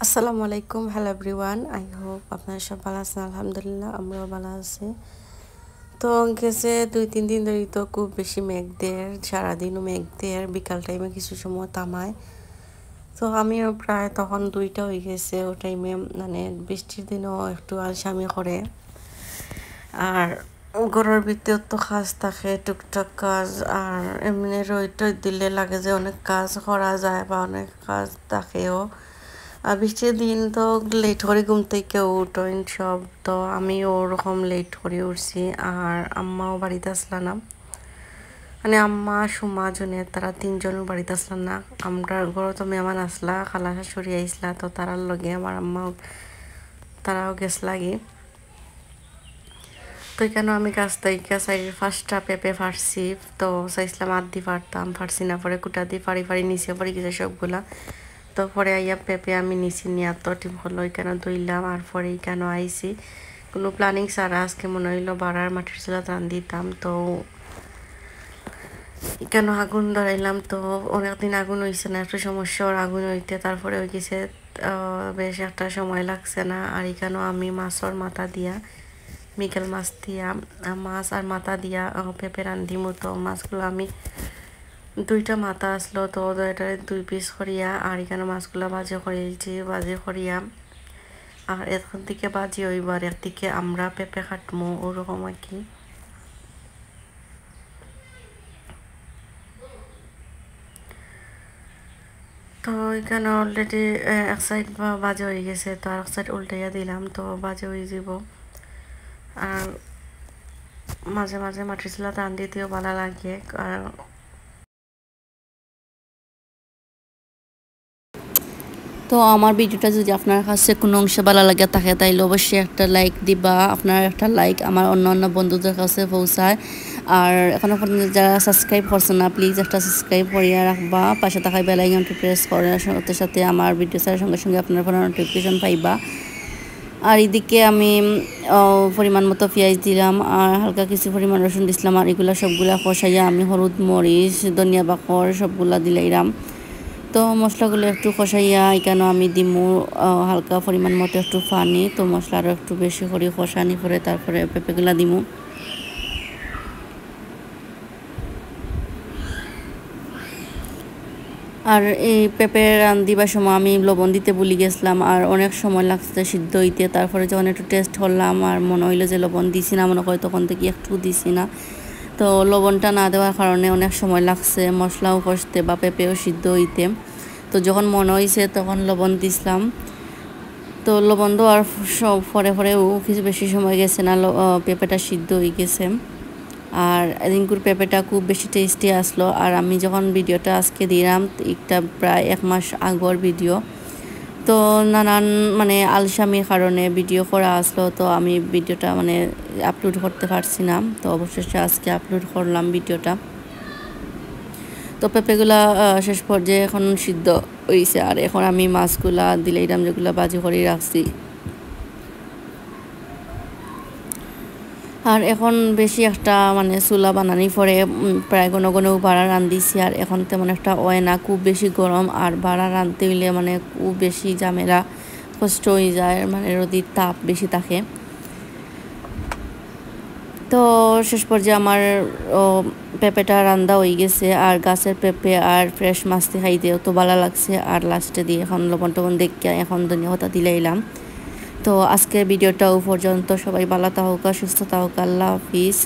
আসসালামু আলাইকুম, hello everyone. I hope আপনারা সব ভালো আছেন। আলহামদুলিল্লাহ আমরাও ভালো আছি। তো গেছে 2-3 দিন ধরে তো খুব বেশি মেঘ দেয়, সারাদিনও মেঘ দেয়, বিকাল টাইমে কিছু সময় থামায়। তো আমিও প্রায় তখন 2টা হয়ে গেছে ও টাইমে, মানে বৃষ্টির দিনও একটু আলসামি করে। আর ঘরের ভিতর তো কাজ থাকে, টুকটাক কাজ। আর এমনি রোদ দিলে লাগে যে অনেক কাজ করা যায় বা অনেক কাজ থাকেও। আর বৃষ্টির দিন তো লেট করে ঘুম থেকে উঠেন সব, তো আমিও ওরকম লেট করে উঠছি। আর আম্মাও বাড়িতে আসলা না, মানে আম্মা সুমা জনে তারা 3জন বাড়িতে আসলাম না। আমরা ঘরে তো মেহমান আসলা, খালা শাশুড়ি আইসলা, তো তারার লগে আমার আম্মাও তারাও গেছ লাগে। তো এখানে আমি গাছ থেকে ফার্স্টটা পেঁপে ফাড়ছি, তো চাইছিলাম আধি ফাড়তাম, ফাড়ছি না, পরে কুটা দিয়ে ফাড়ি ফাড়ি নিচে পড়ে গেছে সবগুলা। তো পরে আইয়া পেঁপে আমি নিচে নিয়ে তো টিম হলো এখানে ধুইলাম। আর পরে এখানে আইছি কোনো প্ল্যানিং ছাড়া, আজকে মনে হইলো বাড়ার মাটির চুলা টান দিতাম। তো এখানে আগুন ধরাইলাম, তো অনেকদিন আগুন হয়েছে না, একটু সমস্যা ওর আগুন হইতে, তারপরে হয়ে গেছে বেশ একটা সময় লাগছে না। আর এখানেও আমি মাছের মাথা দিয়া, মিগেল মাছ দিয়া, মাছ আর মাথা দিয়া পেঁপে রান্ধি মতো। মাছগুলো আমি 2টা মাথা আসলো, তো এটা 2 পিস করিয়া, আর এখানে মাছগুলো ভাজি করিয়েছি, ভাজি করিয়া। আর এখন থেকে ভাজি হইব আর একদিকে আমরা পেঁপে কাটমো, ওরকম আর কি। তো এখানে অলরেডি এক সাইড ভাজি হয়ে গেছে, তো আর এক সাইড উল্টাইয়া দিলাম, তো ভাজি হয়ে যাব। আর মাঝে মাঝে মাটির চুলা টান দিতেও ভালো লাগে। আর তো আমার ভিডিওটা যদি আপনার কাছে কোনো অংশে ভালো লাগে থাকে তাইলে অবশ্যই একটা লাইক দিবা। আপনার একটা লাইক আমার অন্য অন্য বন্ধুদের কাছে পৌঁছায়। আর এখনও পর্যন্ত যারা সাবস্ক্রাইব করছে না, প্লিজ একটা সাবস্ক্রাইব করিয়া রাখবা, পাশে থাকা বেল আইকনটি প্রেস করার সাথে সাথে আমার ভিডিও ছাড়ার সঙ্গে সঙ্গে আপনার ফোনে নোটিফিকেশন পাইবা। আর এদিকে আমি পরিমাণ মতো পেঁয়াজ দিলাম, আর হালকা কিছু পরিমাণ রসুন দিছিলাম। আর এগুলো সবগুলা কষাইয়া আমি হলুদ, মরিচ, ধনিয়া বাকর সবগুলা দিলাইলাম। তো মশলাগুলো একটু কষাইয়া এখানে আমি দিমু হালকা পরিমাণ মতো একটু পানি। তো মশলা আরও একটু বেশি করে কষানি করে তারপরে পেঁপেগুলা দিমু। আর এই পেঁপে রান্ধিবার সময় আমি লবণ দিতে ভুলে গেছিলাম, আর অনেক সময় লাগছে সিদ্ধ হইতে। তারপরে যখন একটু টেস্ট করলাম আর মনে হইলো যে লবণ দিছি না, মনে হয় তখন থেকে একটু দিছি না। তো লবণটা না দেওয়ার কারণে অনেক সময় লাগছে মশলাও কষতে বা পেঁপেও সিদ্ধ হইতে। তো যখন মনে হয়েছে তখন লবণ দিছিলাম। তো লবণ দেওয়ার সব পরে পরেও কিছু বেশি সময় গেছে না, পেঁপেটা সিদ্ধ হয়ে গেছে। আর রিঙ্কুর পেঁপেটা খুব বেশি টেস্টি আসলো। আর আমি যখন ভিডিওটা আজকে দিলাম, একটা প্রায় 1 মাস আগর ভিডিও, তো নানান মানে আলসামির কারণে ভিডিও করা আসলো, তো আমি ভিডিওটা মানে আপলোড করতে পারছি না। তো অবশেষে আজকে আপলোড করলাম ভিডিওটা। তো পেঁপেগুলা শেষ পর্যায়ে এখন সিদ্ধ হয়েছে। আর এখন আমি মাছগুলা দিলাম, যেগুলো বাজি করে রাখছি। আর এখন বেশি একটা মানে চুলা বানানি পরে প্রায় ঘন ঘন বাড়া রান্ধিছি। আর এখন তেমন একটা হয় না, খুব বেশি গরম। আর বাড়া রাঁধতে হইলে মানে খুব বেশি ঝামেলা, কষ্ট হয়ে যায়, মানে রোদের তাপ বেশি থাকে। তো শেষ পর্যায়ে আমার পেঁপেটা রান্না হয়ে গেছে। আর গাছের পেঁপে আর ফ্রেশ মাছটি খাইতেও তো ভালো লাগছে। আর লাস্টে দিয়ে এখন লবণ টবণ দেখে এখন ধনিয়া পাতা দিলাম। তো আজকের ভিডিওটাও পর্যন্ত, সবাই ভালো থাকুক, সুস্থ থাকুক, আল্লাহ হাফিজ।